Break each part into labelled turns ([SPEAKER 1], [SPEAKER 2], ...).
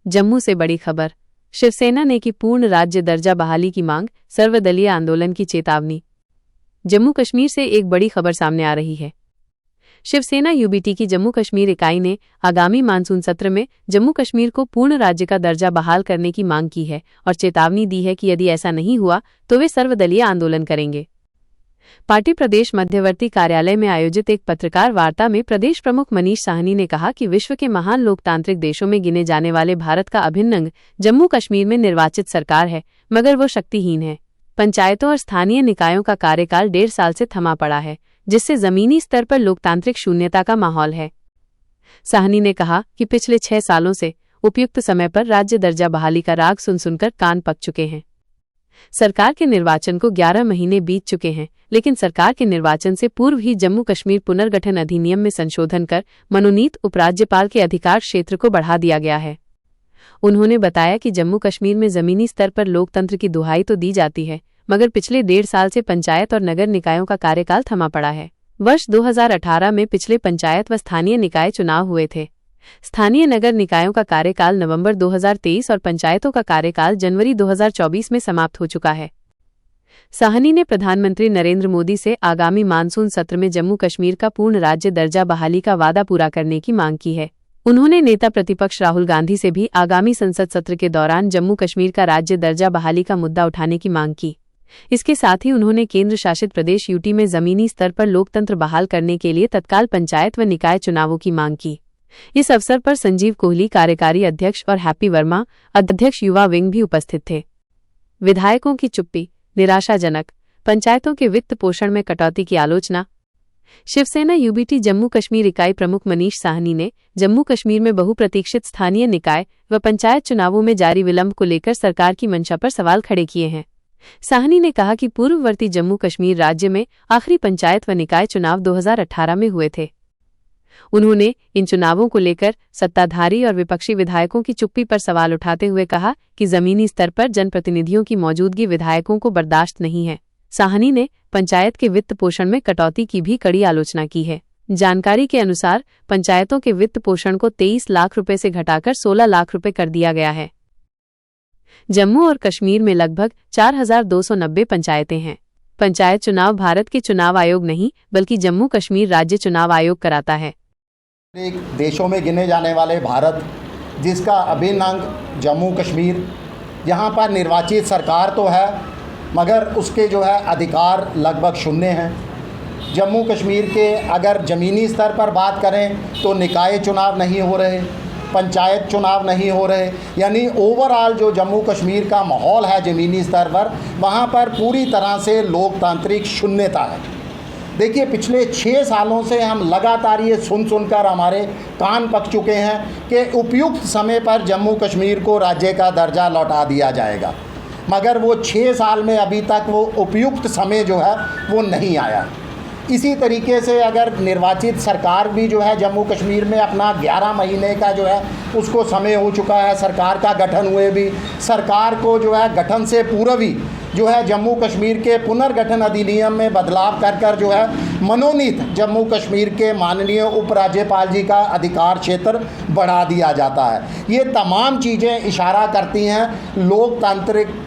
[SPEAKER 1] जम्मू से बड़ी खबर। शिवसेना ने की पूर्ण राज्य दर्जा बहाली की मांग, सर्वदलीय आंदोलन की चेतावनी। जम्मू कश्मीर से एक बड़ी खबर सामने आ रही है। शिवसेना यूबीटी की जम्मू कश्मीर इकाई ने आगामी मानसून सत्र में जम्मू कश्मीर को पूर्ण राज्य का दर्जा बहाल करने की मांग की है और चेतावनी दी है कि यदि ऐसा नहीं हुआ तो वे सर्वदलीय आंदोलन करेंगे। पार्टी प्रदेश मध्यवर्ती कार्यालय में आयोजित एक पत्रकार वार्ता में प्रदेश प्रमुख मनीष साहनी ने कहा कि विश्व के महान लोकतांत्रिक देशों में गिने जाने वाले भारत का अभिन्न अंग जम्मू कश्मीर में निर्वाचित सरकार है, मगर वो शक्तिहीन है। पंचायतों और स्थानीय निकायों का कार्यकाल 1.5 साल से थमा पड़ा है, जिससे जमीनी स्तर पर लोकतांत्रिक शून्यता का माहौल है। साहनी ने कहा कि पिछले 6 सालों से उपयुक्त समय पर राज्य दर्जा बहाली का राग सुन सुनकर कान पक चुके हैं। सरकार के निर्वाचन को 11 महीने बीत चुके हैं, लेकिन सरकार के निर्वाचन से पूर्व ही जम्मू कश्मीर पुनर्गठन अधिनियम में संशोधन कर मनोनीत उपराज्यपाल के अधिकार क्षेत्र को बढ़ा दिया गया है। उन्होंने बताया कि जम्मू कश्मीर में जमीनी स्तर पर लोकतंत्र की दुहाई तो दी जाती है, मगर पिछले 1.5 साल से पंचायत और नगर निकायों का कार्यकाल थमा पड़ा है। वर्ष 2018 में पिछले पंचायत व स्थानीय निकाय चुनाव हुए थे। स्थानीय नगर निकायों का कार्यकाल नवंबर 2023 और पंचायतों का कार्यकाल जनवरी 2024 में समाप्त हो चुका है। साहनी ने प्रधानमंत्री नरेंद्र मोदी से आगामी मानसून सत्र में जम्मू कश्मीर का पूर्ण राज्य दर्जा बहाली का वादा पूरा करने की मांग की है। उन्होंने नेता प्रतिपक्ष राहुल गांधी से भी आगामी संसद सत्र के दौरान जम्मू कश्मीर का राज्य दर्जा बहाली का मुद्दा उठाने की मांग की। इसके साथ ही उन्होंने केंद्र शासित प्रदेश यूटी में जमीनी स्तर पर लोकतंत्र बहाल करने के लिए तत्काल पंचायत व निकाय चुनावों की मांग की। इस अवसर पर संजीव कोहली कार्यकारी अध्यक्ष और हैप्पी वर्मा अध्यक्ष युवा विंग भी उपस्थित थे। विधायकों की चुप्पी निराशाजनक, पंचायतों के वित्त पोषण में कटौती की आलोचना। शिवसेना यूबीटी जम्मू कश्मीर इकाई प्रमुख मनीष साहनी ने जम्मू कश्मीर में बहुप्रतीक्षित स्थानीय निकाय व पंचायत चुनावों में जारी विलंब को लेकर सरकार की मंशा पर सवाल खड़े किए हैं। साहनी ने कहा कि पूर्ववर्ती जम्मू कश्मीर राज्य में आखिरी पंचायत व निकाय चुनाव 2018 में हुए थे। उन्होंने इन चुनावों को लेकर सत्ताधारी और विपक्षी विधायकों की चुप्पी पर सवाल उठाते हुए कहा कि जमीनी स्तर पर जनप्रतिनिधियों की मौजूदगी विधायकों को बर्दाश्त नहीं है। साहनी ने पंचायत के वित्त पोषण में कटौती की भी कड़ी आलोचना की है। जानकारी के अनुसार पंचायतों के वित्त पोषण को 23 लाख रुपए से घटाकर 16 लाख रुपए कर दिया गया है। जम्मू और कश्मीर में लगभग 4290 पंचायतें हैं। पंचायत चुनाव भारत के चुनाव आयोग नहीं, बल्कि जम्मू कश्मीर राज्य चुनाव आयोग कराता है।
[SPEAKER 2] देशों में गिने जाने वाले भारत, जिसका अभिन्न अंग जम्मू कश्मीर, यहाँ पर निर्वाचित सरकार तो है, मगर उसके जो है अधिकार लगभग शून्य हैं। जम्मू कश्मीर के अगर ज़मीनी स्तर पर बात करें तो निकाय चुनाव नहीं हो रहे, पंचायत चुनाव नहीं हो रहे, यानी ओवरऑल जो जम्मू कश्मीर का माहौल है ज़मीनी स्तर पर, वहाँ पर पूरी तरह से लोकतांत्रिक शून्यता है। देखिए, पिछले 6 सालों से हम लगातार ये सुनकर हमारे कान पक चुके हैं कि उपयुक्त समय पर जम्मू कश्मीर को राज्य का दर्जा लौटा दिया जाएगा, मगर वो 6 साल में अभी तक वो उपयुक्त समय जो है वो नहीं आया। इसी तरीके से अगर निर्वाचित सरकार भी जो है जम्मू कश्मीर में अपना 11 महीने का जो है उसको समय हो चुका है, सरकार का गठन हुए भी, सरकार को जो है गठन से पूर्व ही जो है जम्मू कश्मीर के पुनर्गठन अधिनियम में बदलाव कर जो है मनोनीत जम्मू कश्मीर के माननीय उपराज्यपाल जी का अधिकार क्षेत्र बढ़ा दिया जाता है। ये तमाम चीज़ें इशारा करती हैं लोकतांत्रिक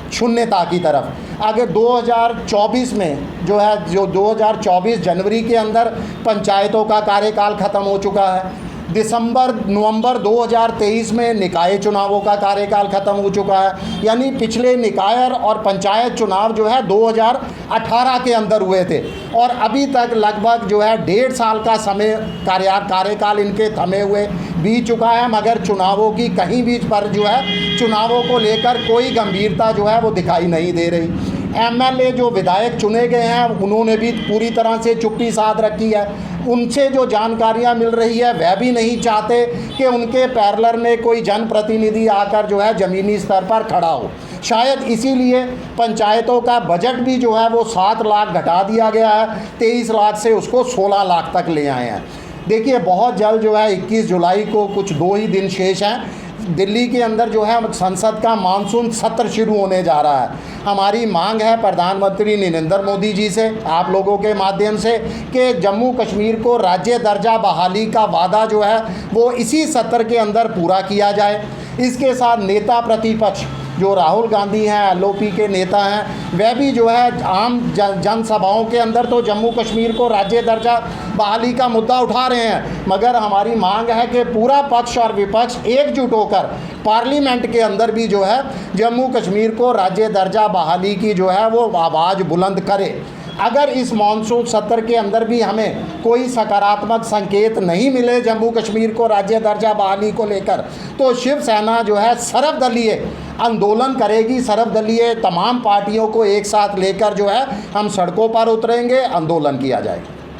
[SPEAKER 2] शून्यता की तरफ। आगे 2024 में जो 2024 जनवरी के अंदर पंचायतों का कार्यकाल ख़त्म हो चुका है। नवंबर 2023 में निकाय चुनावों का कार्यकाल ख़त्म हो चुका है, यानी पिछले निकाय और पंचायत चुनाव जो है 2018 के अंदर हुए थे और अभी तक लगभग जो है 1.5 साल का समय कार्यकाल इनके थमे हुए बीत चुका है, मगर चुनावों की कहीं भी पर जो है चुनावों को लेकर कोई गंभीरता जो है वो दिखाई नहीं दे रही। एमएलए जो विधायक चुने गए हैं उन्होंने भी पूरी तरह से चुप्पी साध रखी है। उनसे जो जानकारियां मिल रही है वह भी नहीं चाहते कि उनके पैरेलल में कोई जनप्रतिनिधि आकर जो है ज़मीनी स्तर पर खड़ा हो। शायद इसीलिए पंचायतों का बजट भी जो है वो 7 लाख घटा दिया गया है, 23 लाख से उसको 16 लाख तक ले आए हैं। देखिए, बहुत जल्द जो है 21 जुलाई को कुछ 2 ही दिन शेष हैं, दिल्ली के अंदर जो है संसद का मानसून सत्र शुरू होने जा रहा है। हमारी मांग है प्रधानमंत्री नरेंद्र मोदी जी से, आप लोगों के माध्यम से, कि जम्मू कश्मीर को राज्य दर्जा बहाली का वादा जो है वो इसी सत्र के अंदर पूरा किया जाए। इसके साथ नेता प्रतिपक्ष जो राहुल गांधी हैं, एलओपी के नेता हैं, वह भी जो है आम जनसभाओं के अंदर तो जम्मू कश्मीर को राज्य दर्जा बहाली का मुद्दा उठा रहे हैं, मगर हमारी मांग है कि पूरा पक्ष और विपक्ष एकजुट होकर पार्लियामेंट के अंदर भी जो है जम्मू कश्मीर को राज्य दर्जा बहाली की जो है वो आवाज़ बुलंद करे। अगर इस मानसून सत्र के अंदर भी हमें कोई सकारात्मक संकेत नहीं मिले जम्मू कश्मीर को राज्य दर्जा बहाली को लेकर, तो शिवसेना जो है सर्वदलीय आंदोलन करेगी। सर्वदलीय तमाम पार्टियों को एक साथ लेकर जो है हम सड़कों पर उतरेंगे, आंदोलन किया जाएगा।